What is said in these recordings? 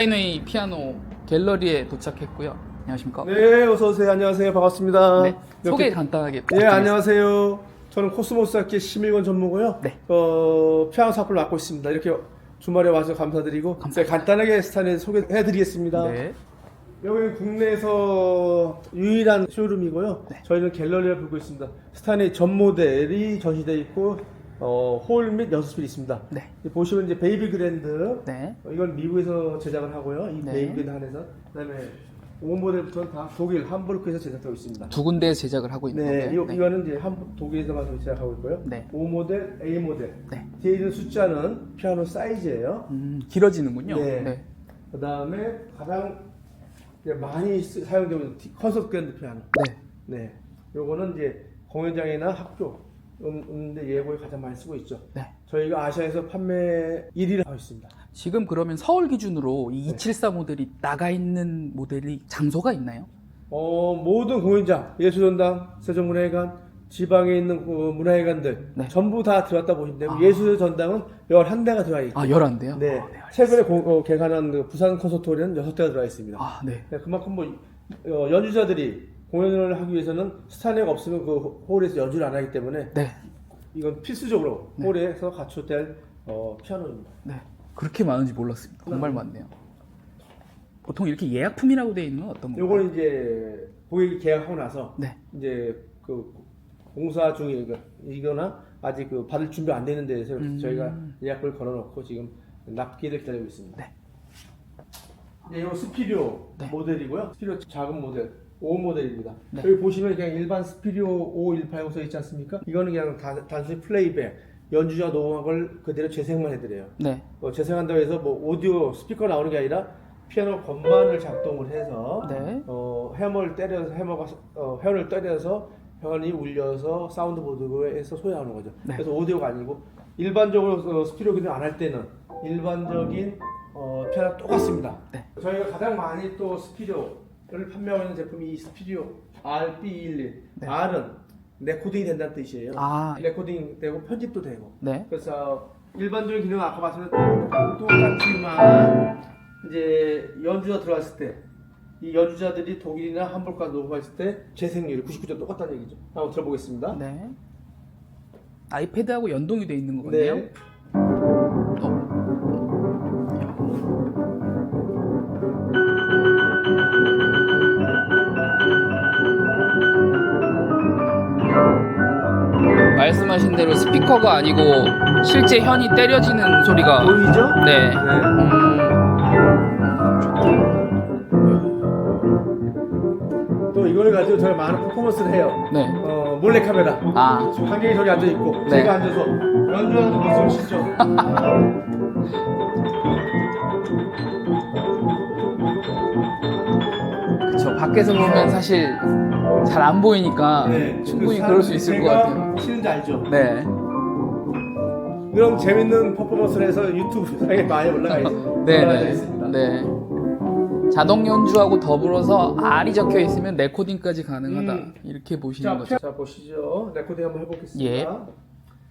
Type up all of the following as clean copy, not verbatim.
스타인웨이 피아노 갤러리에 도착했고요. 안녕하십니까? 네, 어서 오세요. 안녕하세요. 반갑습니다. 네, 소개 간단하게 네, 부탁드리겠습니다. 안녕하세요. 저는 코스모스 악기 심일권 전무고요. 네. 피아노 사업을 맡고 있습니다. 이렇게 주말에 와서 감사드리고 간단하게 스타일 소개해드리겠습니다. 네. 여기는 국내에서 유일한 쇼룸이고요. 네. 저희는 갤러리를 부르고 있습니다. 스타인의 전 모델이 전시되어 있고 홀 및 연습실이 있습니다. 네. 보시면 이제 베이비 그랜드, 네. 이건 미국에서 제작을 하고요. 이 네. 베이비 그랜드 한해서 그다음에 5 모델부터는 다 독일 함부르크에서 제작하고 있습니다. 두 군데 제작을 하고 있는 네, 건가요? 이거는 이제 독일에서만 제작하고 있고요. 네. 5 모델, A 모델. 네. 뒤에 있는 숫자는 피아노 사이즈예요. 길어지는군요. 네. 그다음에 가장 이제 많이 사용되고 있는 콘서트 그랜드 피아노. 네. 네, 요거는 이제 공연장이나 학교 음대 예고에 가장 많이 쓰고 있죠. 네. 저희가 아시아에서 판매 1위를 하고 있습니다. 지금 그러면 서울 기준으로 이 274 모델이 나가 있는 모델이 장소가 있나요? 모든 공연장, 예술전당, 세종문화회관, 지방에 있는 문화회관들 네. 전부 다 들어왔다 보시면 되고 예술전당은 11대가 들어와 있고 11대요? 네. 네, 최근에 개관한 그 부산 콘서트홀에는 6대가 들어와 있습니다. 네. 네, 그만큼 연주자들이 공연을 하기 위해서는 스타네가 없으면 그 홀에서 연주를 안 하기 때문에 네. 이건 필수적으로 홀에서 갖춰될 피아노입니다. 네. 그렇게 많은지 몰랐습니다. 정말 많네요. 보통 이렇게 예약품이라고 되어 있는 건 어떤 건가요? 요거는 이제 고객이 계약하고 나서 네. 이제 그 공사 중이거나 아직 그 받을 준비 안 되는 데에서 저희가 예약을 걸어놓고 지금 납기를 기다리고 있습니다. 네. 네, 이거 스피리오 네. 모델이고요. 스피리오 작은 모델 5 모델입니다. 네. 여기 보시면 그냥 일반 스피리오 5180 써 있지 않습니까? 이거는 그냥 단순히 플레이백, 연주자 녹음한 걸 그대로 재생만 해드려요. 네. 재생한다고 해서 뭐 오디오 스피커 나오는 게 아니라 피아노 건반을 작동을 해서 네. 해머를 때려서 회원을 때려서 회원이 울려서 사운드 보드에서 소리 나오는 거죠. 네. 그래서 오디오가 아니고 일반적으로 스피리오 기능 안 할 때는 일반적인 피아노 똑같습니다. 네. 저희가 가장 많이 또 스피리오를 판매하고 있는 제품이 이 스피리오 RB211. 네. R은 레코딩이 된다는 뜻이에요. 레코딩 되고 편집도 되고. 네. 그래서 일반적인 기능은 아까 말씀드린 똑같지만 이제 연주자 들어왔을 때 이 연주자들이 독일이나 함부르크가 녹음했을 때 재생률이 99% 똑같다는 얘기죠. 한번 들어보겠습니다. 네. 아이패드하고 연동이 되어 있는 것 같네요. 네. 말씀하신 대로 스피커가 아니고 실제 현이 때려지는 소리가 보이죠? 네. 또 이걸 가지고 저희 많은 퍼포먼스를 해요. 네. 몰래카메라. 관객이 저기 앉아 있고 네. 제가 앉아서 연주하는 모습을 실죠. 그렇죠. 밖에서 보면 사실 잘 안 보이니까 충분히 그럴 수 있을 것 같아요. 치는지 알죠? 네. 그럼 재밌는 퍼포먼스를 해서 유튜브에 많이 올라가 네. 있습니다. 네. 자동 연주하고 더불어서 R이 적혀 있으면 레코딩까지 가능하다. 이렇게 보시는 거죠. 자 보시죠. 레코딩 한번 해보겠습니다. 예.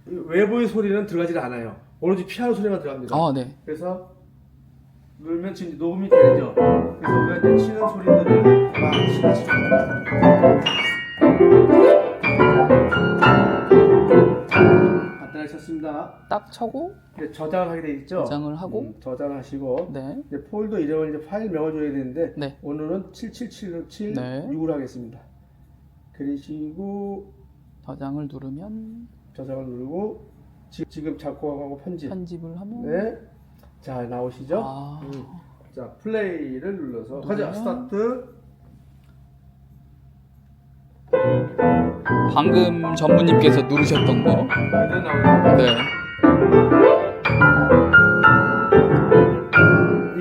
이 외부의 소리는 들어가지 않아요. 오로지 피아노 소리만 들어갑니다. 네. 그래서 누르면 지금 녹음이 되죠. 그래서 우리가 이제 치는 소리들을 막 치죠. 간단하게 쳤습니다. 딱 쳐고 이제 저장을 하게 돼 있죠. 저장을 하고 저장을 하시고 네. 이제 폴더 이름을 이제 파일 명을 줘야 되는데 네. 오늘은 77776 네. 6을 하겠습니다. 그리시고 저장을 누르면 저장을 누르고 지금 작곡하고 편집을 하면 네. 자 나오시죠? 자 플레이를 눌러서 가자 스타트. 방금 전무님께서 누르셨던 거. 그대로 나오죠. 네.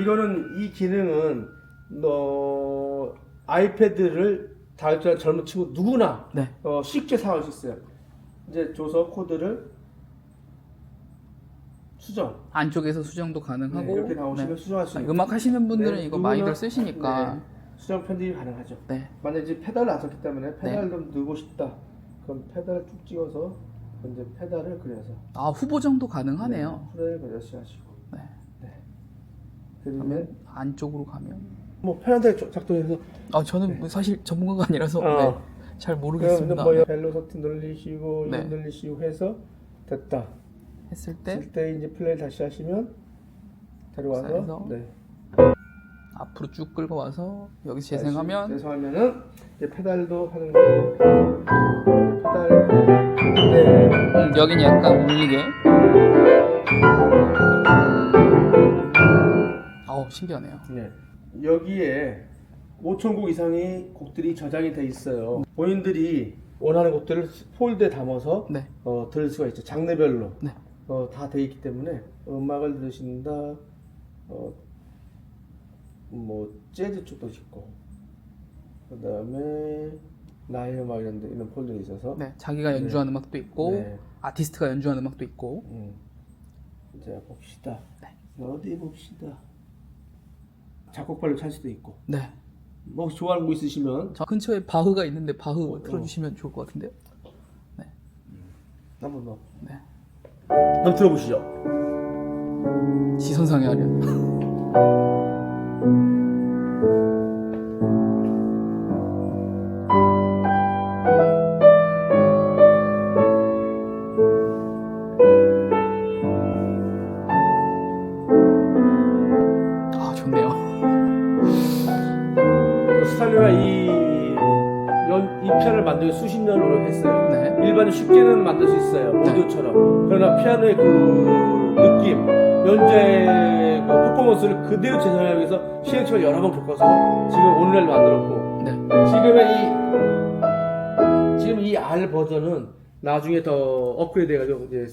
이거는 이 기능은 아이패드를 다룰 줄 아는 젊은 친구 누구나 네. 쉽게 사용할 수 있어요. 이제 줘서 코드를 수정. 안쪽에서 수정도 가능하고. 네, 이렇게 나오시면 수정할 수 있는. 음악 하시는 분들은 네, 이거 누구나, 많이들 쓰시니까. 수정 편집이 가능하죠. 네. 만약에 이제 페달을 안 썼기 때문에 페달을 좀 넣고 싶다. 그럼 페달을 쭉 찍어서 이제 페달을 그려서 후보 정도 가능하네요. 프레임을 몇시 하시고. 네. 네. 그러면 안쪽으로 가면 뭐 편한 대로 작동해서 저는 사실 전문가가 아니라서 잘 그러면 모르겠습니다. 뭐 네. 벨로서티 늘리시고 네. 이거 늘리시고 해서 됐다. 했을 때 했을 때 이제 플레이 다시 하시면 데려와서 그래서 네. 앞으로 쭉 끌고 와서 여기서 재생하면 재생하면은 이제 페달도 하는 거. 페달 네. 여긴 약간 울리게. 신기하네요. 네. 여기에 5,000곡 이상의 곡들이 저장이 돼 있어요. 본인들이 원하는 곡들을 폴드에 담아서 네. 들을 수가 있죠. 장르별로 네. 다 돼 있기 때문에 음악을 들으신다. 뭐 재즈 쪽도 있고, 그 다음에 나의 음악 이런 폴더가 있어서 네. 자기가 연주한 음악도 있고 네. 아티스트가 연주한 음악도 있고. 자 봅시다. 네. 어디 봅시다. 작곡발로 찾을 수도 있고. 네. 뭐 좋아하는 거 있으시면 저 근처에 바흐가 있는데 바흐 틀어주시면 좋을 것 같은데요. 네. 한번 더. 네. 한번 들어보시죠. 시선상에 하려. 좋네요. 스탈리가 이 피아노를 만들기 수십 년 노력했어요. 네. 일반인 쉽게는 만들 수 있어요. 오디오처럼. 그러나 피아노의 그 느낌, 연주의 그 퍼포먼스를 그대로 재현하기 위해서 시행착오를 여러 번 겪어서 지금 오늘날 만들었고, 네. 지금 이 R 버전은 나중에 더 업그레이드 해가지고 이제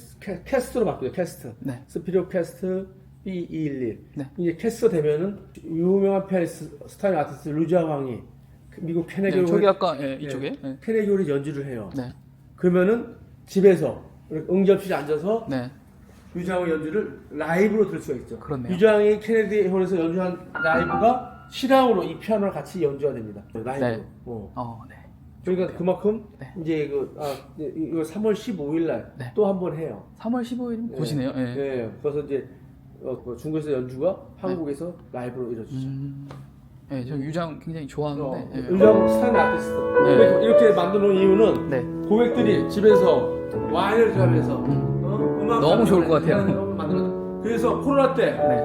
캐스트로 바뀌어요. 캐스트. 네. 스피리오 캐스트 B211. 네. 이제 캐스트가 되면은 유명한 피아니스트, 스타일 아티스트 루자 왕이 미국 케네디 네, 저기 아까 이쪽에. 네. 케네디 홀에 연주를 해요. 네. 그러면은 집에서 응접실에 앉아서 네. 유장의 연주를 라이브로 들을 수가 있죠. 그렇네요. 유장이 케네디 홀에서 연주한 라이브가 실황으로 이 피아노랑 같이 연주가 됩니다. 라이브로. 네. 어. 네. 그러니까 그만큼 네. 이제 이거 3월 15일 날 또 한 번 해요. 3월 15일 보시네요. 네. 네. 그래서 이제 중국에서 연주가 한국에서 라이브로 이루어지죠. 네, 저 유장 굉장히 좋아하는데. 네. 유장 스타일 아티스트. 네. 이렇게 만들어 놓은 이유는 네. 고객들이 집에서 와인을 들으면서 음악 너무 좋을 것 같아요. 만들어. 그래서 코로나 때 네.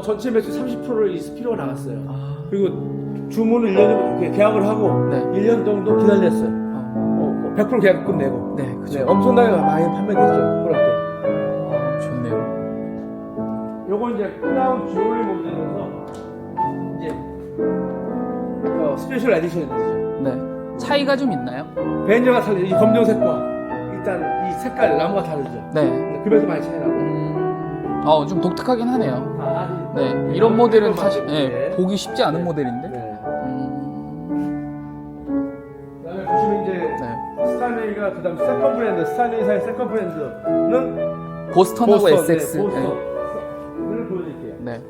전체 매출 30%를 이 스피로가 나갔어요. 그리고 주문을 1년 정도 계약을 하고 네. 1년 정도 기다렸어요. 100% 계약 끝내고. 네, 그죠. 엄청나게 많이 판매됐어요. 코로나 때. 좋네요. 요거 이제 크라운 주얼리 모델에서 이제 스페셜 에디션이죠. 네. 차이가 좀 있나요? 배녀가 다르죠. 이 검정색과 일단 이 색깔 나무가 다르죠. 네. 급에서 많이 차이 나고. 좀 독특하긴 하네요. 아, 네. 이런 모델은 사실 네. 보기 쉽지 않은 모델인데. 네. 그다음에 보시면 이제 네. 스타일웨이가 그다음 세컨 브랜드, 스타일웨이사의 세컨 브랜드는 보스턴하고 SX. 보스턴을 보여드릴게요. 네.